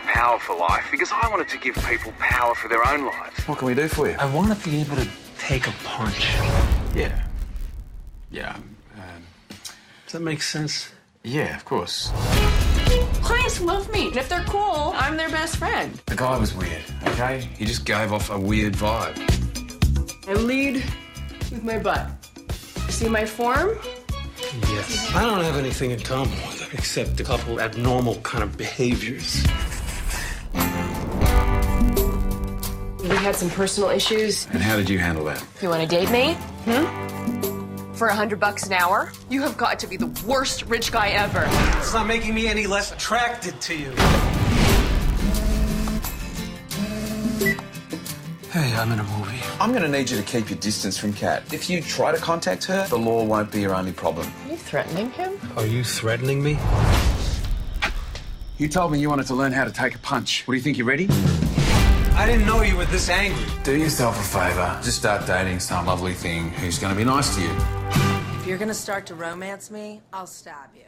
word power for life because I wanted to give people power for their own lives. What can we do for you? I want to be able to take a punch. Yeah. Does that make sense? Yeah, of course. Clients love me. And if they're cool, I'm their best friend. The guy was weird, okay? He just gave off a weird vibe. I lead with my butt. See my form? Yes. I don't have anything in common with her except a couple abnormal kind of behaviors. We had some personal issues. And how did you handle that? You want to date me? For $100 an hour? You have got to be the worst rich guy ever. It's not making me any less attracted to you. Hey, I'm in a movie. I'm going to need you to keep your distance from Kat. If you try to contact her, the law won't be your only problem. Are you threatening him? Are you threatening me? You told me you wanted to learn how to take a punch. What do you think, you're ready? I didn't know you were this angry. Do yourself a favor. Just start dating some lovely thing who's going to be nice to you. If you're gonna start to romance me, I'll stab you.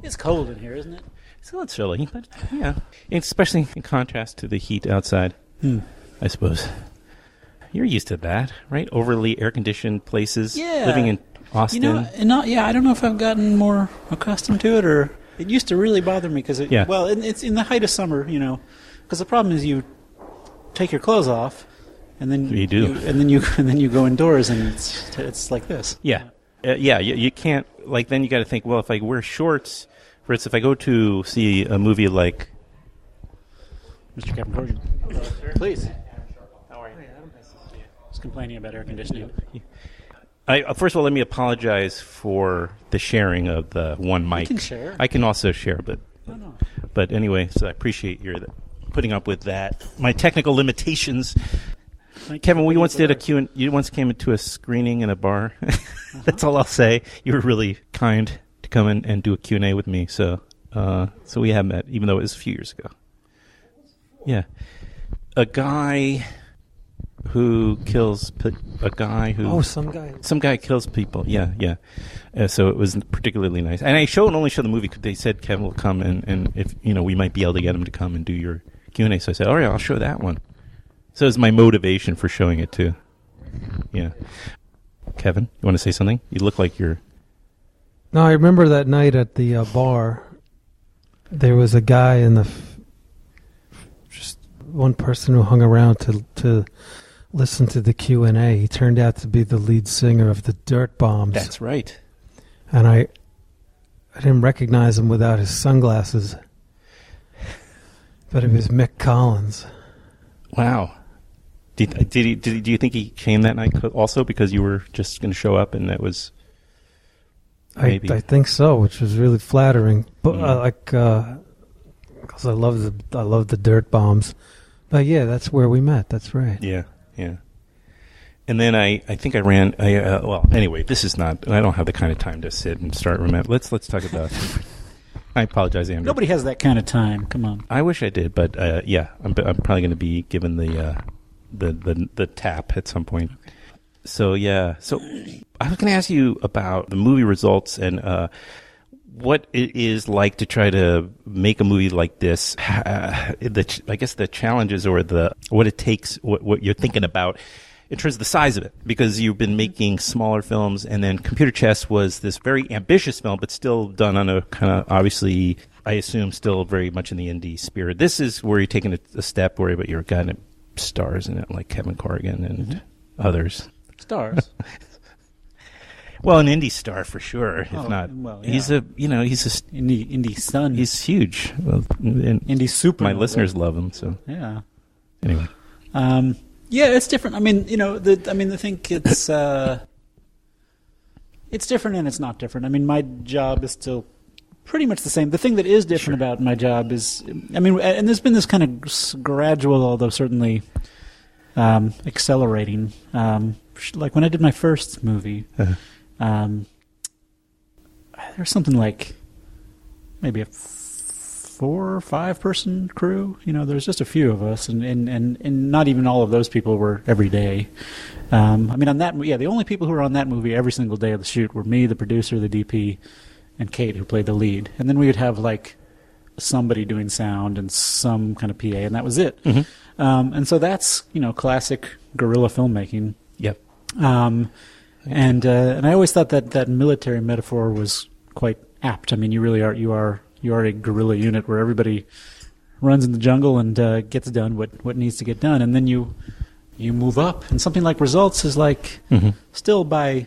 It's cold in here, isn't it? It's a little chilly, but yeah. Especially in contrast to the heat outside, I suppose. You're used to that, right? Overly air-conditioned places. Yeah. Living in Austin. You know, I don't know if I've gotten more accustomed to it, or it used to really bother me because it's in the height of summer, because the problem is you take your clothes off, and then you do, and then you go indoors, and it's like this. Yeah, you can't, like, then you got to think, well, if I wear shorts, for instance, if I go to see a movie like Mr. Kevin Corrigan, please. How are you? Just complaining about air conditioning. First of all, let me apologize for the sharing of the one mic. You can share. I can also share, but No. But anyway, so I appreciate your putting up with that. My technical limitations. Kevin, we once did you once came into a screening in a bar. That's all I'll say. You were really kind to come in and do a Q&A with me. So we have met, even though it was a few years ago. Yeah. A guy who kills some guy kills people. Yeah. So it was particularly nice. And I only show the movie because they said Kevin will come and if we might be able to get him to come and do your Q&A. So I said, all right, I'll show that one. So it's my motivation for showing it too. Yeah. Kevin, you want to say something? You look like you're... No, I remember that night at the bar. There was a guy in just one person who hung around to listen to the Q&A. He turned out to be the lead singer of the Dirt Bombs. That's right. And I didn't recognize him without his sunglasses. But it was Mick Collins. Wow. Do you think he came that night also because you were just going to show up and that was maybe? I think so, which was really flattering. But because I love the Dirt Bombs. But yeah, that's where we met. That's right. Yeah. And then I think I ran. Well, anyway, this is not. I don't have the kind of time to sit and start remember. Let's talk about. I apologize, Andrew. Nobody has that kind of time. Come on. I wish I did, but I'm probably going to be given the tap at some point. So yeah. So I was going to ask you about the movie results and what it is like to try to make a movie like this. I guess the challenges or what it takes, what you're thinking about in terms of the size of it, because you've been making smaller films, and then Computer Chess was this very ambitious film, but still done on a kind of, obviously, I assume, still very much in the indie spirit. This is where you're taking a step where you're got stars in it, like Kevin Corrigan and others. Stars? Well, an indie star for sure. If not, yeah. he's a indie son. He's huge. Well, indie super. My listeners love him. So yeah. Anyway. Yeah, it's different. I mean, I think it's different and it's not different. I mean, my job is still pretty much the same. The thing that is different about my job is, and there's been this kind of gradual, although certainly accelerating. Like when I did my first movie, there's something like maybe a 4 or 5 person crew. There's just a few of us, and not even all of those people were every day. On that, the only people who were on that movie every single day of the shoot were me, the producer, the DP, and Kate, who played the lead. And then we would have like somebody doing sound and some kind of PA, and that was it. Mhm. And so that's, classic guerrilla filmmaking. Yep. And I always thought that military metaphor was quite apt. I mean, you really are you are a guerrilla unit where everybody runs in the jungle and gets done what needs to get done, and then you move up. And something like Results is like still by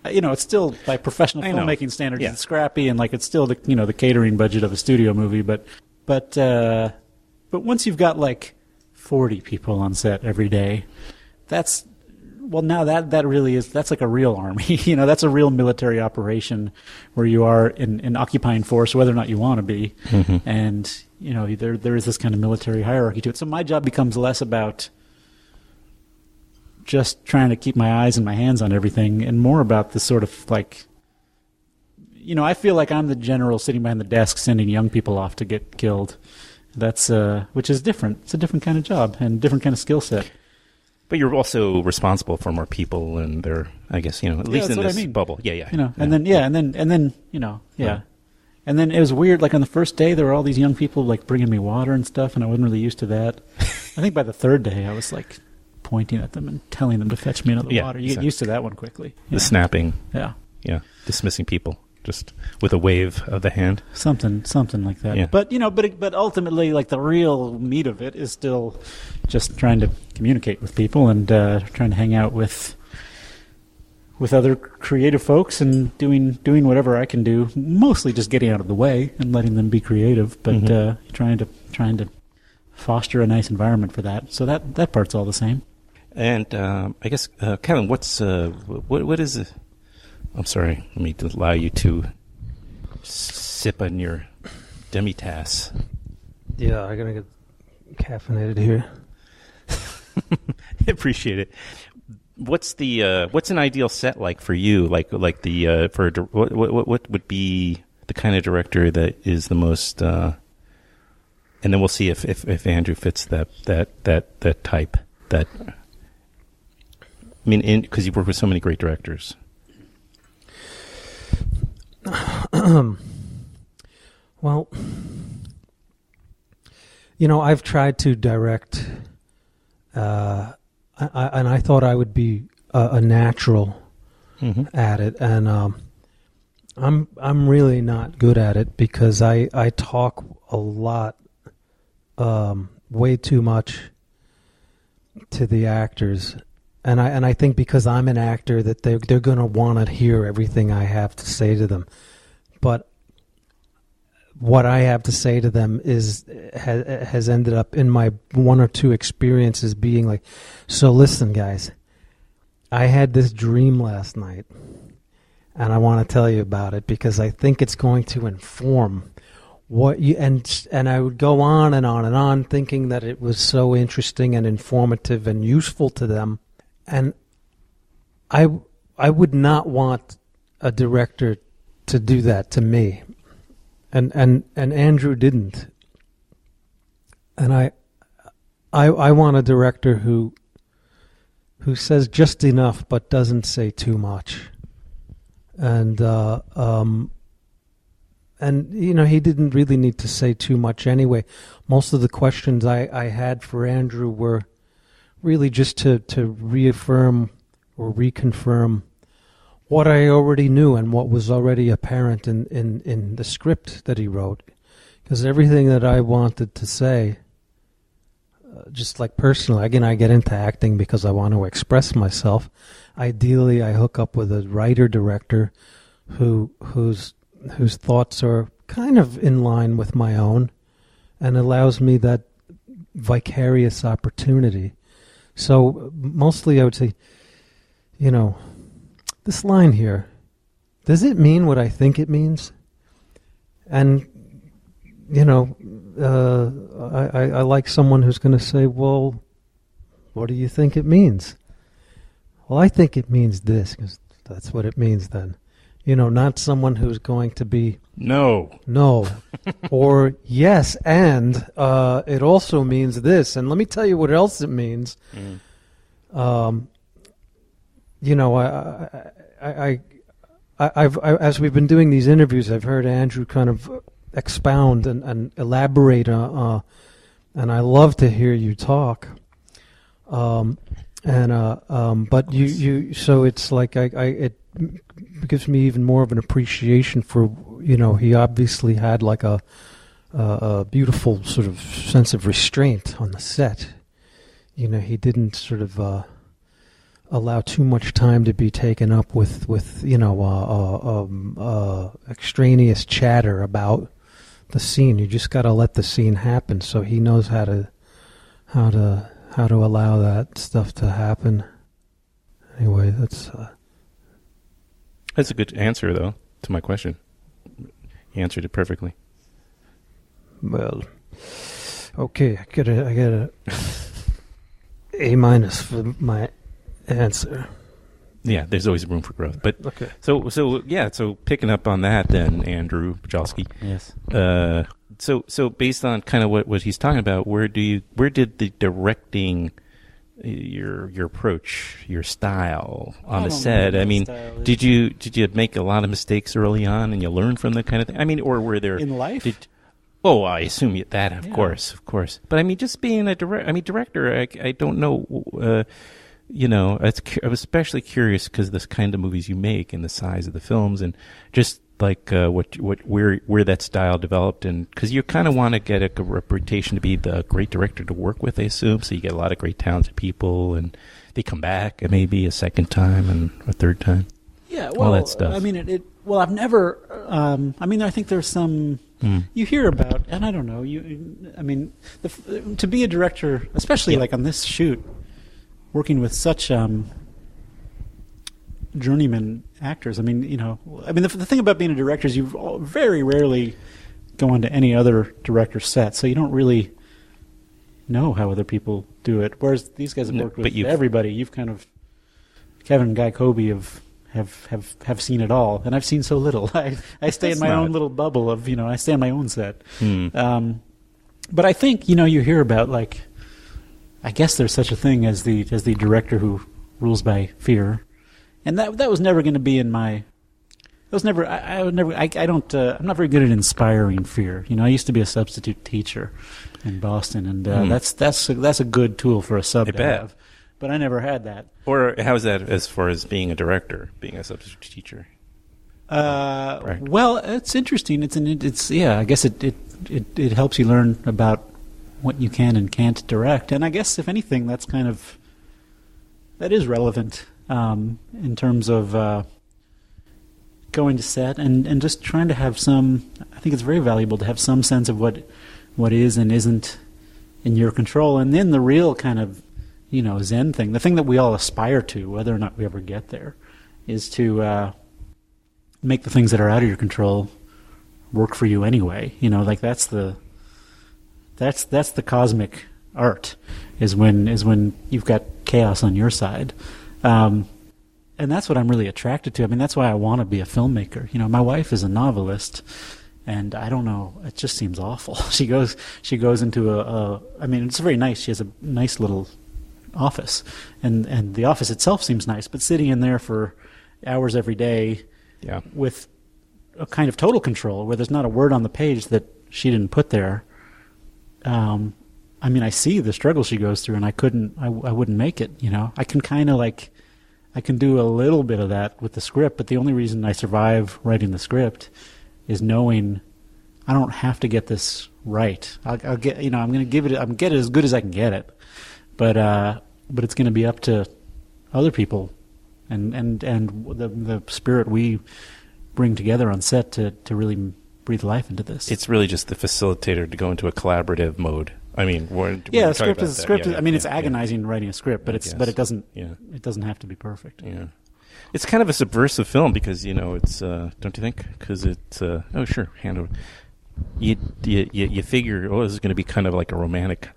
it's still by professional filmmaking standards. Yeah. It's scrappy and like it's still the catering budget of a studio movie, but once you've got like 40 people on set every day, that's that really is, that's like a real army. That's a real military operation where you are in occupying force, whether or not you want to be. And, there is this kind of military hierarchy to it. So my job becomes less about just trying to keep my eyes and my hands on everything and more about this sort of like, I feel like I'm the general sitting behind the desk sending young people off to get killed. That's, which is different. It's a different kind of job and different kind of skill set. But you're also responsible for more people, and they're, I guess, at least in this bubble. Yeah. And then, And then it was weird, like on the first day, there were all these young people like bringing me water and stuff, and I wasn't really used to that. I think by the third day, I was like pointing at them and telling them to fetch me another water. You get used to that one quickly. The snapping. Yeah. Yeah. Dismissing people just with a wave of the hand. Something like that. Yeah. But, but ultimately, like the real meat of it is still just trying to communicate with people and trying to hang out with other creative folks and doing whatever I can do, mostly just getting out of the way and letting them be creative, but trying to foster a nice environment for that. So that part's all the same. And I guess Kevin, what's what is it? I'm sorry. Let me allow you to sip on your demi-tasse. Yeah, I'm gonna get caffeinated here. Appreciate it. What's an ideal set like for you? Like the what would be the kind of director that is the most? And then we'll see if Andrew fits that type. That I mean, because you work with so many great directors. Well, I've tried to direct. And I thought I would be a natural at it, and I'm really not good at it because I talk a lot, way too much to the actors, and I think because I'm an actor that they're going to want to hear everything I have to say to them, but what I have to say to them has ended up in my one or two experiences being like, so listen, guys, I had this dream last night, and I want to tell you about it because I think it's going to inform what you and I would go on and on and on, thinking that it was so interesting and informative and useful to them, and I would not want a director to do that to me. And Andrew didn't. And I want a director who says just enough but doesn't say too much. And he didn't really need to say too much anyway. Most of the questions I had for Andrew were really just to reaffirm or reconfirm what I already knew and what was already apparent in the script that he wrote. Because everything that I wanted to say, just like personally, again, I get into acting because I want to express myself. Ideally, I hook up with a writer-director whose thoughts are kind of in line with my own and allows me that vicarious opportunity. So mostly I would say, this line here, does it mean what I think it means? And, I like someone who's going to say, well, what do you think it means? Well, I think it means this, because that's what it means then. Not someone who's going to be... No. Or yes, and it also means this. And let me tell you what else it means. I've as we've been doing these interviews, I've heard Andrew kind of expound and elaborate. And I love to hear you talk. But you so it's like it gives me even more of an appreciation for, he obviously had like a beautiful sort of sense of restraint on the set. He didn't sort of allow too much time to be taken up with extraneous chatter about the scene. You just got to let the scene happen. So he knows how to allow that stuff to happen. Anyway, that's a good answer, though, to my question. You answered it perfectly. Well, okay, I get a A- for my answer. Yeah, there's always room for growth. But okay. So picking up on that, then, Andrew Bujalski. Yes. So based on kind of what he's talking about, where did the directing, your approach, your style on the set? I mean, did you make a lot of mistakes early on, and you learn from that kind of thing? I mean, or were there in life? I assume that, of course. But I mean, just being a director, I don't know. I was especially curious because this kind of movies you make and the size of the films, and just like where that style developed, and because you kind of want to get a reputation to be the great director to work with, I assume. So you get a lot of great talented people, and they come back maybe a second time and a third time. Yeah, well, all that stuff. I mean, I've never. I think there's some. You hear about, and I don't know. To be a director, especially like on this shoot, working with such journeyman actors. The thing about being a director is you very rarely go onto any other director's set, so you don't really know how other people do it. Whereas these guys have worked with everybody. You've kind of Kevin and Guy Colbie have seen it all, and I've seen so little. I stay in my own little bubble of I stay on my own set. But I think you hear about, like, I guess there's such a thing as the director who rules by fear, and that was never going to be in my. It was never. I would never. I don't. I'm not very good at inspiring fear. I used to be a substitute teacher in Boston, and that's a good tool for a sub to have. But I never had that. Or how is that as far as being a director, being a substitute teacher? Well, it's interesting. I guess it helps you learn about what you can and can't direct. And I guess if anything, that is relevant in terms of going to set and just trying to have some. I think it's very valuable to have some sense of what is and isn't in your control, and then the real kind of Zen thing, the thing that we all aspire to, whether or not we ever get there, is to make the things that are out of your control work for you anyway. Like that's the cosmic art, is when you've got chaos on your side, and that's what I'm really attracted to. That's why I want to be a filmmaker. My wife is a novelist, and I don't know, it just seems awful. She goes into it's very nice. She has a nice little office, and the office itself seems nice, but sitting in there for hours every day, with a kind of total control where there's not a word on the page that she didn't put there. I see the struggle she goes through, and I wouldn't make it. I can kind of I can do a little bit of that with the script, but the only reason I survive writing the script is knowing I don't have to get this right. I'll get, I'm going to get it as good as I can get it. But it's going to be up to other people, and the spirit we bring together on set to really breathe life into this. It's really just the facilitator to go into a collaborative mode. A script is a script. It's agonizing writing a script, but it doesn't have to be perfect. Yeah, it's kind of a subversive film because it's don't you think? Because it's oh sure, hand over. You figure this is going to be kind of like a romantic.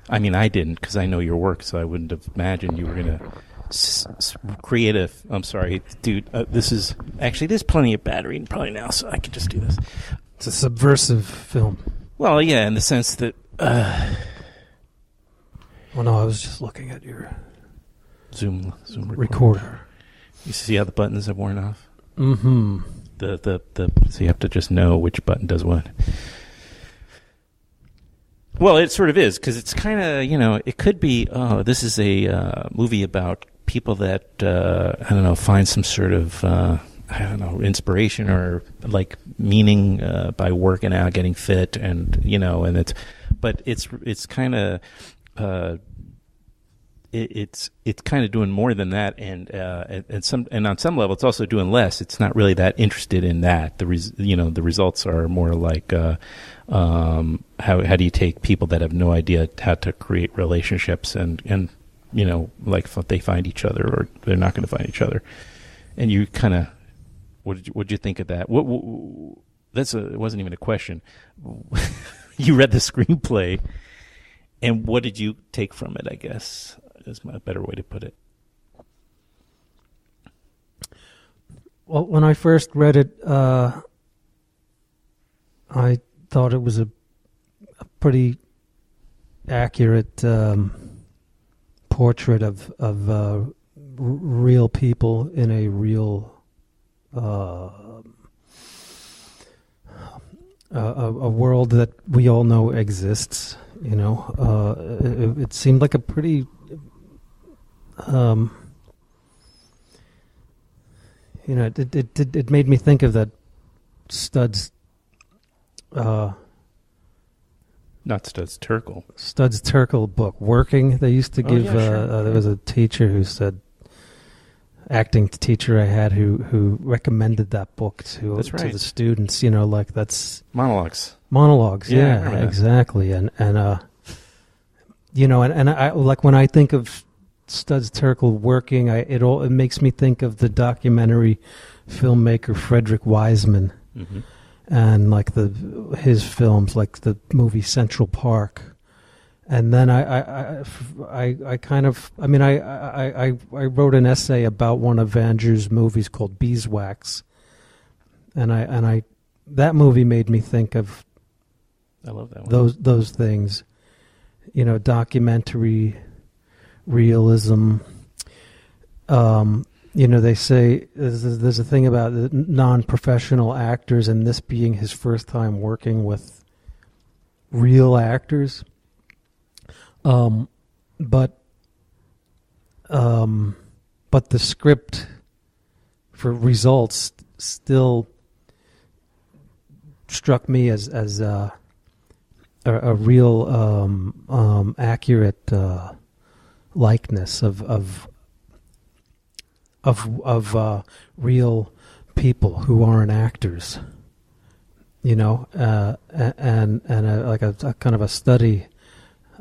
I didn't, because I know your work, so I wouldn't have imagined you were going to create a... I'm sorry, dude. There's plenty of battery probably now, so I can just do this. It's a subversive film. Well, yeah, in the sense that... Well, no, I was just looking at your... Zoom recorder. You see how the buttons have worn off? Mm-hmm. So you have to just know which button does what. Well, it sort of is, because it's kind of, it could be, this is a movie about people that, I don't know, find some sort of, inspiration or like meaning by working out, getting fit, and, but it's kind of, it's kind of doing more than that, and on some level, it's also doing less. It's not really that interested in that. The results are more like how do you take people that have no idea how to create relationships and like if they find each other or they're not going to find each other, and you kind of what'd you think of that? It wasn't even a question. You read the screenplay, and what did you take from it? I guess is a better way to put it. Well, when I first read it, I thought it was a pretty accurate portrait of real people in a real a world that we all know exists. It seemed like a pretty it made me think of that Studs not Studs Terkel. Studs Terkel book, Working. They used to give there was a teacher who said, acting teacher I had who recommended that book to the students, like that's monologues, yeah exactly. And I like when I think of Studs Terkel Working, it makes me think of the documentary filmmaker Frederick Wiseman, and like his films, like the movie Central Park. And then I wrote an essay about one of Andrew's movies called Beeswax, and that movie made me think of, I love that one. those things, documentary realism. They say there's a thing about non-professional actors, and this being his first time working with real actors. But the script for Results still struck me as a real accurate likeness of real people who aren't actors, and like a kind of a study.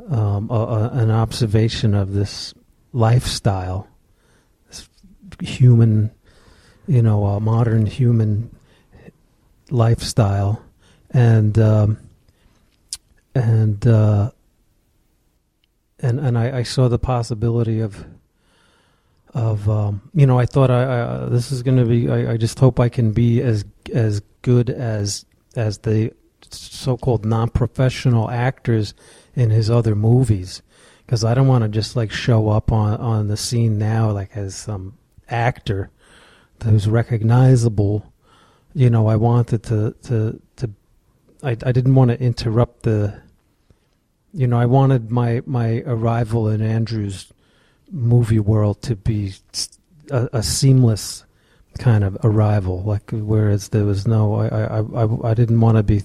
An observation of this lifestyle, this human, modern human lifestyle, and I saw the possibility of I thought this is going to be. I just hope I can be as good as the so-called non-professional actors in his other movies, because I don't want to just like show up on the scene now like as some actor who's recognizable. I wanted to I didn't want to interrupt I wanted my arrival in Andrew's movie world to be a seamless kind of arrival, like whereas there was I didn't want to be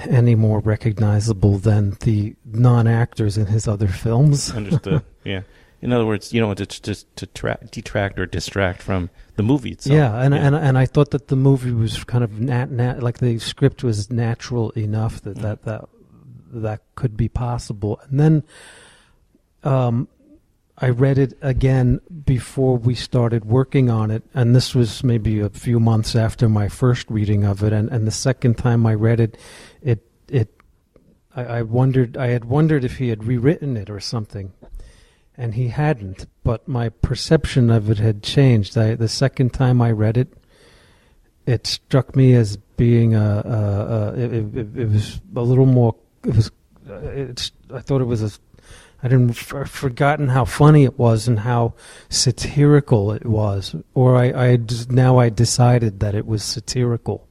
any more recognizable than the non-actors in his other films. Understood. Yeah. In other words, you don't want to just detract or distract from the movie itself. Yeah, and I thought that the movie was kind of like the script was natural enough that could be possible. And then I read it again before we started working on it, and this was maybe a few months after my first reading of it. And the second time I read it, I had wondered if he had rewritten it or something, and he hadn't. But my perception of it had changed. The second time I read it, it struck me as being it was a little more. I thought it was I'd forgotten how funny it was and how satirical it was, or I decided that it was satirical.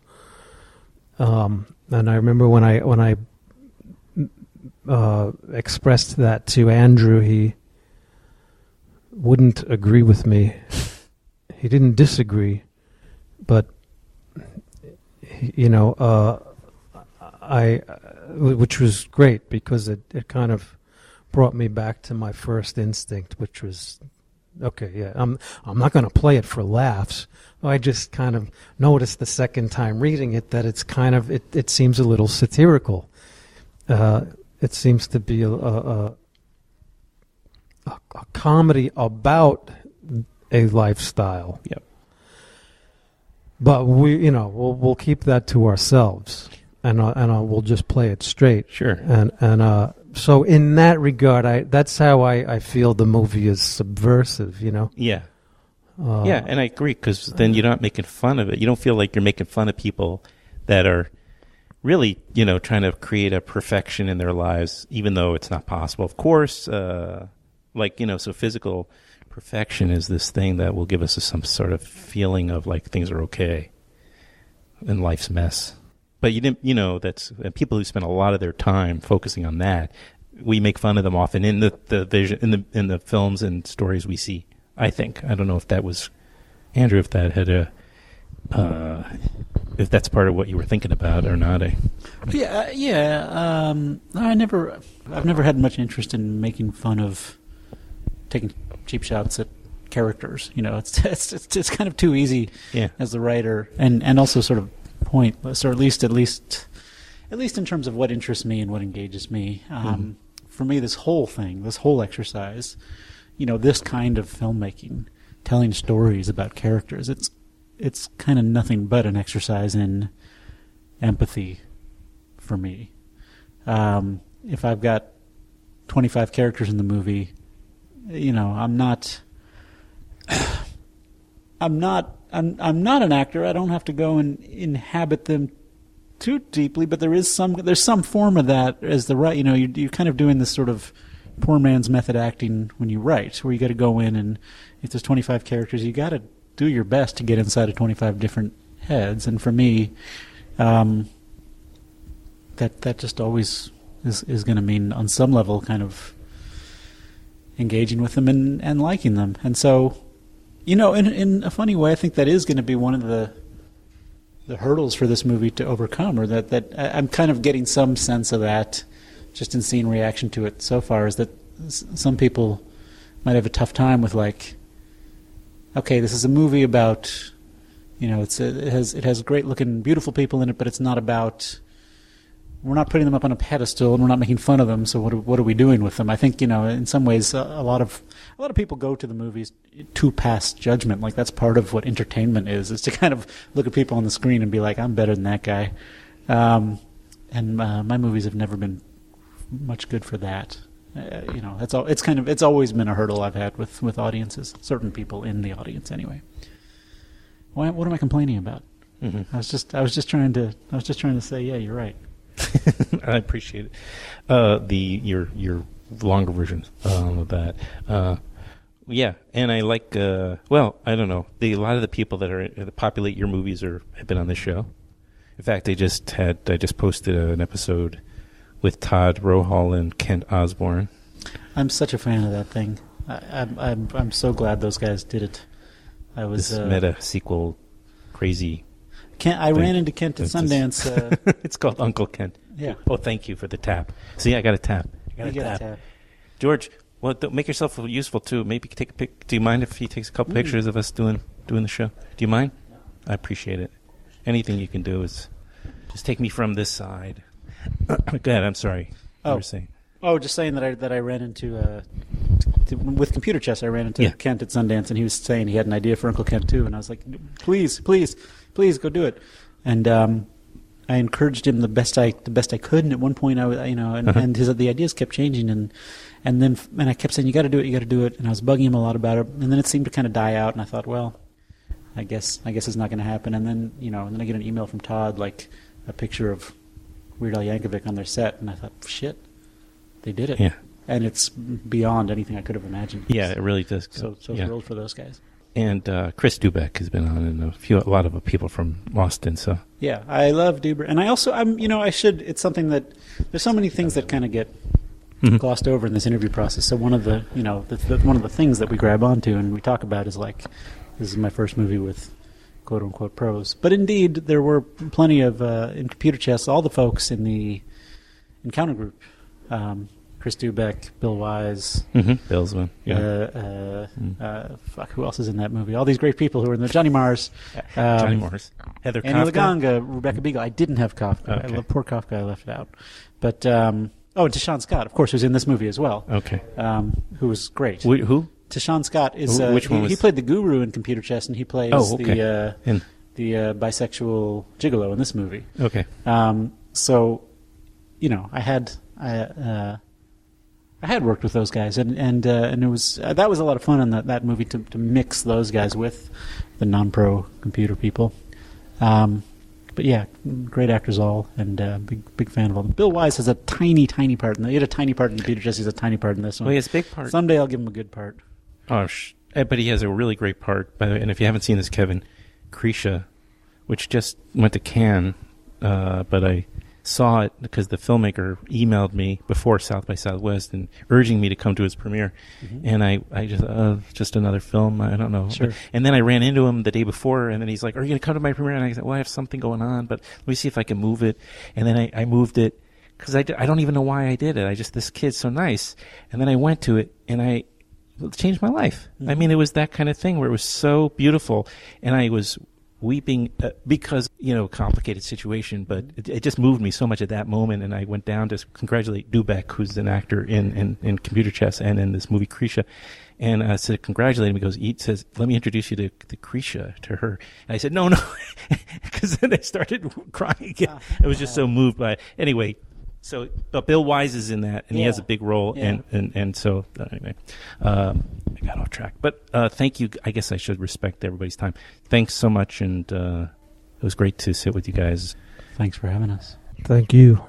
And I remember when I expressed that to Andrew, he wouldn't agree with me. He didn't disagree, but which was great because it kind of brought me back to my first instinct, which was, okay, yeah, I'm not going to play it for laughs. I just kind of noticed the second time reading it that it's kind of it seems a little satirical. It seems to be a comedy about a lifestyle. Yep. But we'll keep that to ourselves, and we'll just play it straight. Sure. And so in that regard, that's how I feel the movie is subversive. Yeah. Yeah, and I agree, because then you're not making fun of it. You don't feel like you're making fun of people that are really, trying to create a perfection in their lives, even though it's not possible. Of course, so physical perfection is this thing that will give us some sort of feeling of like things are okay and life's mess. But that's people who spend a lot of their time focusing on that. We make fun of them often in the vision in the films and stories we see. I think. I don't know if that was Andrew, if that had if that's part of what you were thinking about or not. I've never had much interest in making fun of taking cheap shots at characters. It's kind of too easy as the writer, and also sort of pointless, or at least in terms of what interests me and what engages me. For me, this whole exercise, this kind of filmmaking, telling stories about characters, it's kind of nothing but an exercise in empathy for me. If I've got 25 characters in the movie, I'm not an actor. I don't have to go and inhabit them too deeply, but there's some form of that as the right. You're kind of doing this sort of poor man's method acting when you write, where you got to go in, and if there's 25 characters, you got to do your best to get inside of 25 different heads. And for me, that just always is going to mean, on some level, kind of engaging with them and liking them. And so, in a funny way, I think that is going to be one of the hurdles for this movie to overcome, or that I'm kind of getting some sense of that just in seeing reaction to it so far, is that some people might have a tough time with, like, okay, this is a movie about, it has great looking, beautiful people in it, but it's not about, we're not putting them up on a pedestal and we're not making fun of them. So what are we doing with them? I think, in some ways, a lot of people go to the movies to pass judgment. Like, that's part of what entertainment is to kind of look at people on the screen and be like, I'm better than that guy. And my movies have never been much good for that. It's always been a hurdle I've had with audiences, certain people in the audience anyway. What am I complaining about? Mm-hmm. I was just trying to say, yeah, you're right. I appreciate it. Your longer version of that. Yeah, and I like. I don't know. A lot of the people that populate your movies have been on this show. In fact, I just posted an episode with Todd Rohal and Kent Osborne. I'm such a fan of that thing. I'm so glad those guys did it. This meta sequel, crazy. I ran into Kent at Sundance. It's called Uncle Kent. Yeah. Oh, thank you for the tap. See, I got a tap. George, well, make yourself useful too. Maybe take a pic. Do you mind if he takes a couple pictures of us doing the show? Do you mind? No. I appreciate it. Anything you can do is just take me from this side. Go ahead. I'm sorry. You were saying. Oh, just saying that I ran into with computer chess. I ran into Kent at Sundance, and he was saying he had an idea for Uncle Kent too, and I was like, please go do it. And I encouraged him the best I could. And at one point, and the ideas kept changing, and I kept saying, you got to do it. And I was bugging him a lot about it, and then it seemed to kind of die out. And I thought, well, I guess it's not going to happen. And then and then I get an email from Todd, like a picture of Weird Al Yankovic on their set, and I thought, shit, they did it. Yeah. And it's beyond anything I could have imagined. Yeah, it really does. So thrilled for those guys. And Chris Dubeck has been on, and a lot of people from Austin. So yeah, I love Duber, and I also it's something that there's so many things that kind of get glossed over in this interview process. So one of the one of the things that we grab onto and we talk about is like, this is my first movie with quote unquote pros. But indeed, there were plenty of in computer chess, all the folks in the encounter group. Chris Dubeck, Bill Wise, Bill's one. Yeah. Who else is in that movie? All these great people who are in there. Johnny Mars, Johnny Mars, Heather Annie Kafka, Laganga, Rebecca Beagle. I didn't have Kafka. Okay. Poor Kafka, I left it out. But and Tashawn Scott, of course, who's in this movie as well. Okay. Who was great. Who? Tashawn Scott is. Which one was? He played the guru in computer chess, and he plays the bisexual gigolo in this movie. Okay. So, I had worked with those guys, and it was that was a lot of fun in that movie to mix those guys with the non-pro computer people. But yeah, great actors all, and big fan of all them. Bill Wise has a tiny part in he had a tiny part in computer chess. He's a tiny part in this one. Well, he has a big part. Someday I'll give him a good part. Oh, but he has a really great part, by the way. And if you haven't seen this, Kevin, Krisha, which just went to Cannes, but I saw it because the filmmaker emailed me before South by Southwest and urging me to come to his premiere. And I just another film, I don't know. Sure. And then I ran into him the day before, and then he's like, "Are you going to come to my premiere?" And I said, "Well, I have something going on, but let me see if I can move it." And then I moved it because I don't even know why I did it. This kid's so nice. And then I went to it, and it changed my life. I mean, it was that kind of thing where it was so beautiful, and I was weeping because, complicated situation, but it just moved me so much at that moment, and I went down to congratulate Dubeck, who's an actor in computer chess and in this movie Krisha, and I said, congratulate him. He says, let me introduce you to Krisha, to her. And I said, no, because then I started crying again. I was just so moved by it. Anyway, but Bill Wise is in that, and he has a big role, and so anyway, I got off track. But thank you. I guess I should respect everybody's time. Thanks so much, and it was great to sit with you guys. Thanks for having us. Thank you.